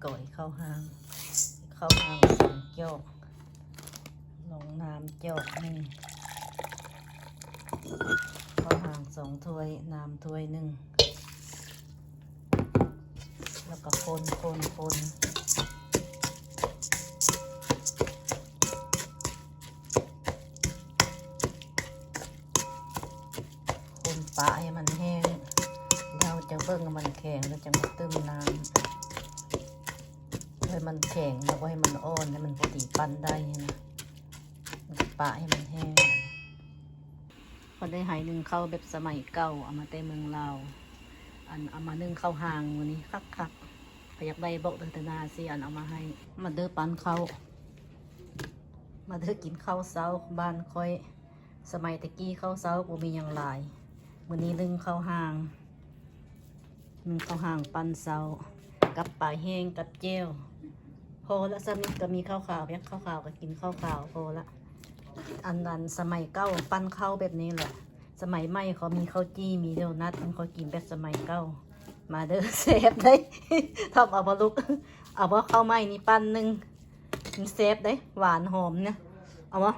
ก่อยข้าวหางข้าวหางสองจอกลงน้ำจอกหนึ่งข้าวหาง2 ถ้วยน้ำถ้วยหนึ่งแล้วก็คนปะให้มันแห้งเราจะเบิ่งมันแข็งแล้วจะมาตึมน้ำให้มันแข็งแล้วก็ให้มันอ่อนให้มันพอดีปั้นได้นะปะให้มันแห้งพอได้หายนึ่งข้าวแบบสมัยเก่าเอามาเต้เมืองลาวเอามานึ่งข้าวหางวันนี้คักพยักใบบอกเดินนาสิเอามาให้มาเด้อปั้นข้าวมาเด้อกินข้าวเช้าบ้านค่อยสมัยตะกี้ข้าวเช้าบ่มีอย่างหลายวันนี้นึ่งข้าวหางปั้นเช้ากับปลาแห้งกับเจลพอแล้วสมิก็มีข้าวขาวยักข้าวขาวก็กินข้าวขาวพอละอันนั้นสมัยเก้าปั้นข้าวแบบนี้แหละสมัยใหม่เขามีข้าวจี้มีโดนัทมันเขากินแบบสมัยเก้ามาเด้อเซฟได้ ทำเอาพอลุกเอาว่าข้าวไหม้นี่ปั้นหนึ่งมันเซฟได้หวานหอมเนี่ยเอามา